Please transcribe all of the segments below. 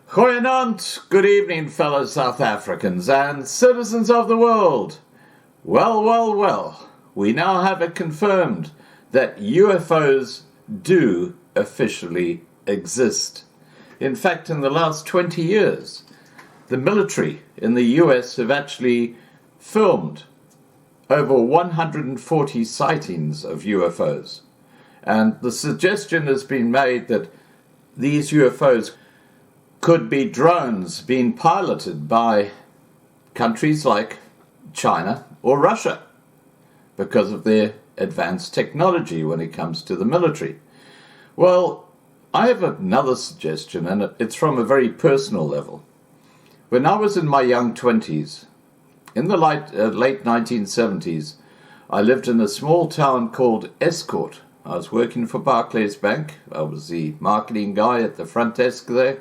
Goeienaand, good evening, fellow South Africans and citizens of the world. Well, we now have it confirmed that UFOs do officially exist. In fact, in the last 20 years, the military in the US have actually filmed over 140 sightings of UFOs. And the suggestion has been made that these UFOs could be drones being piloted by countries like China or Russia because of their advanced technology when it comes to the military. Well, I have another suggestion, and it's from a very personal level. When I was in my young 20s, in the late 1970s, I lived in a small town called Estcourt. I was working for Barclays Bank. I was the marketing guy at the front desk there.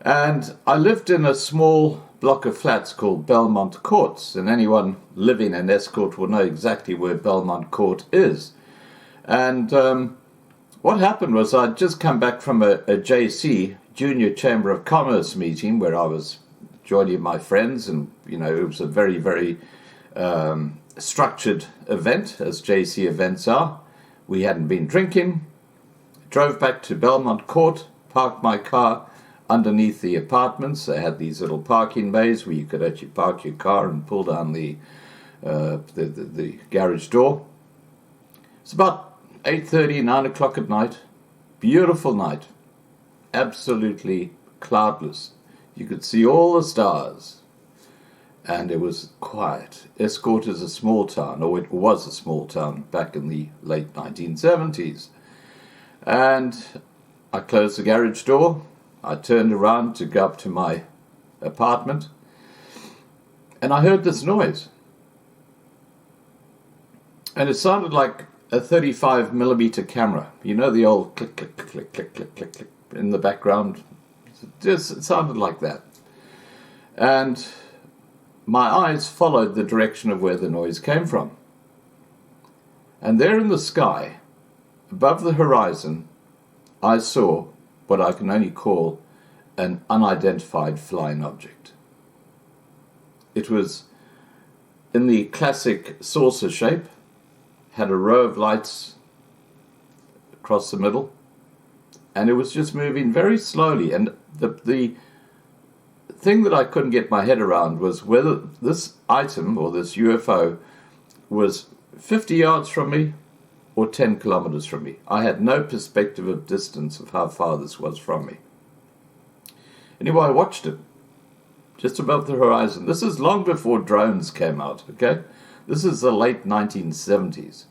And I lived in a small block of flats called Belmont Courts. And anyone living in Estcourt will know exactly where Belmont Court is. And what happened was I'd just come back from a JC, Junior Chamber of Commerce meeting, where I was joining my friends. And, you know, it was a very, very structured event, as JC events are. We hadn't been drinking. Drove back to Belmont Court, parked my car underneath the apartments. They had these little parking bays where you could actually park your car and pull down the garage door. It's about 8:30, 9 o'clock at night. Beautiful night. Absolutely cloudless. You could see all the stars. And it was quiet. Estcourt is a small town, or it was a small town back in the late 1970s. And I closed the garage door. I turned around to go up to my apartment, and I heard this noise. And it sounded like a 35mm camera. You know, the old click, click, click, click, click, click, click in the background? It sounded like that. And my eyes followed the direction of where the noise came from. And there in the sky, above the horizon, I saw what I can only call an unidentified flying object. It was in the classic saucer shape, had a row of lights across the middle, and it was just moving very slowly. And the thing that I couldn't get my head around was whether this item, or this UFO, was 50 yards from me or 10 kilometers from me. I had no perspective of distance of how far this was from me. Anyway, I watched it just above the horizon. This is long before drones came out, okay? This is the late 1970s.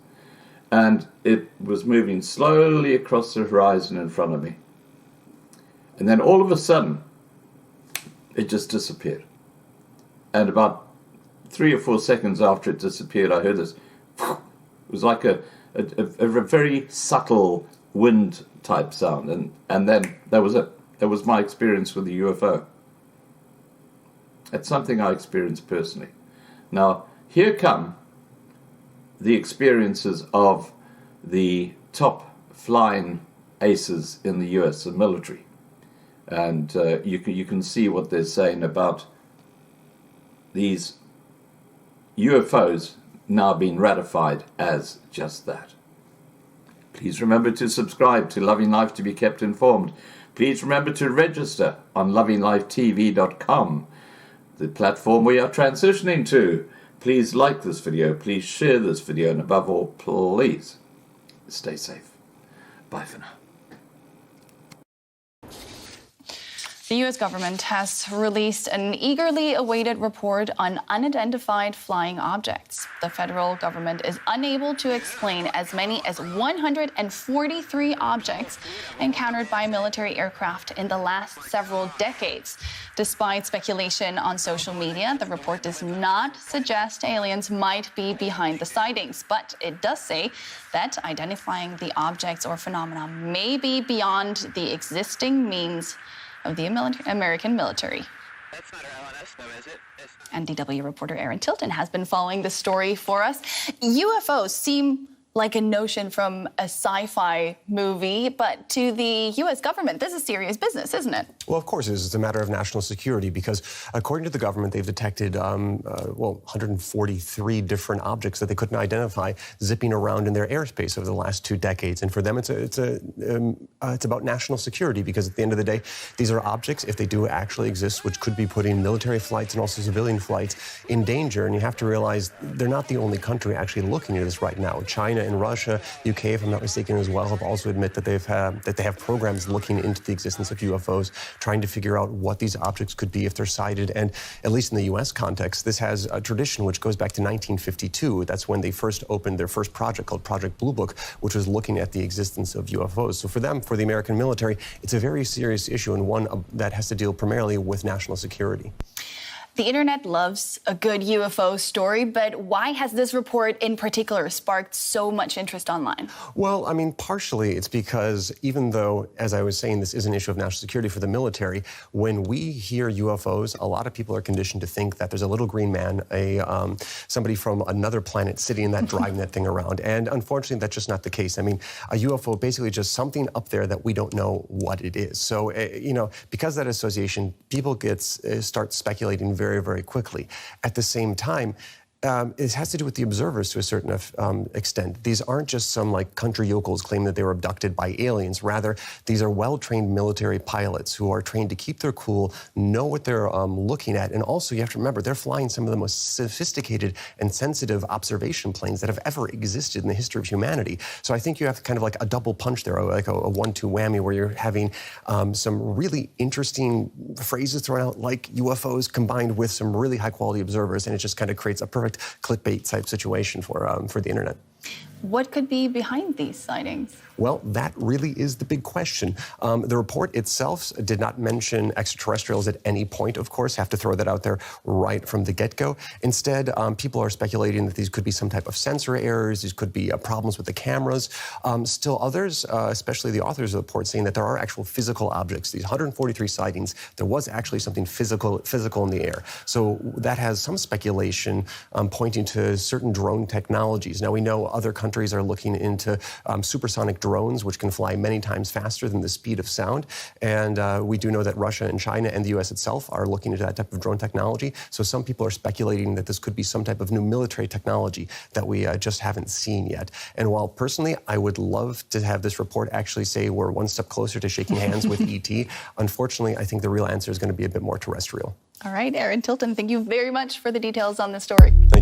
And it was moving slowly across the horizon in front of me. And then all of a sudden, it just disappeared. And about 3 or 4 seconds after it disappeared, I heard this. It was like a very subtle wind type sound, and then that was it. That was my experience with the UFO. It's something I experienced personally. Now, here come the experiences of the top flying aces in the US, the military. And you can see what they're saying about these UFOs now being ratified as just that. Please remember to subscribe to Loving Life to be kept informed. Please remember to register on lovinglifetv.com, the platform we are transitioning to. Please like this video, please share this video, and above all, please stay safe. Bye for now. The U.S. government has released an eagerly awaited report on unidentified flying objects. The federal government is unable to explain as many as 143 objects encountered by military aircraft in the last several decades. Despite speculation on social media, the report does not suggest aliens might be behind the sightings, but it does say that identifying the objects or phenomena may be beyond the existing means of the American military. That's not our LNS, though, is it? And DW reporter Aaron Tilton has been following this story for us. UFOs seem like a notion from a sci-fi movie, but to the U.S. government, this is serious business, isn't it? Well, of course it is. It's a matter of national security because, according to the government, they've detected, 143 different objects that they couldn't identify zipping around in their airspace over the last 2 decades. And for them, it's about national security because, at the end of the day, these are objects, if they do actually exist, which could be putting military flights and also civilian flights in danger. And you have to realize they're not the only country actually looking at this right now. China and Russia, UK, if I'm not mistaken, as well, have also admitted that they have programs looking into the existence of UFOs, trying to figure out what these objects could be if they're sighted. And at least in the U.S. context, this has a tradition which goes back to 1952. That's when they first opened their first project called Project Blue Book, which was looking at the existence of UFOs. So for them, for the American military, it's a very serious issue and one that has to deal primarily with national security. The internet loves a good UFO story, but why has this report in particular sparked so much interest online? Well, I mean, partially it's because even though, as I was saying, this is an issue of national security for the military, when we hear UFOs, a lot of people are conditioned to think that there's a little green man, somebody from another planet sitting in that, driving that thing around. And unfortunately, that's just not the case. I mean, a UFO basically just something up there that we don't know what it is. So, because of that association, people start speculating very, very quickly. At the same time, it has to do with the observers to a certain extent. These aren't just some country yokels claiming that they were abducted by aliens. Rather, these are well-trained military pilots who are trained to keep their cool, know what they're looking at, and also you have to remember they're flying some of the most sophisticated and sensitive observation planes that have ever existed in the history of humanity. So I think you have kind of like a double punch there, like a 1-2 whammy, where you're having some really interesting phrases thrown out like UFOs combined with some really high-quality observers, and it just kind of creates a perfect clickbait type situation for the internet. What could be behind these sightings? Well, that really is the big question. The report itself did not mention extraterrestrials at any point, of course. Have to throw that out there right from the get-go. Instead, people are speculating that these could be some type of sensor errors. These could be problems with the cameras. Still others, especially the authors of the report, saying that there are actual physical objects. These 143 sightings, there was actually something physical in the air. So that has some speculation pointing to certain drone technologies. Now, we know other countries are looking into supersonic drones, which can fly many times faster than the speed of sound. And we do know that Russia and China and the U.S. itself are looking into that type of drone technology. So some people are speculating that this could be some type of new military technology that we just haven't seen yet. And while personally, I would love to have this report actually say we're one step closer to shaking hands with ET, unfortunately, I think the real answer is going to be a bit more terrestrial. All right, Aaron Tilton, thank you very much for the details on this story. Thank you.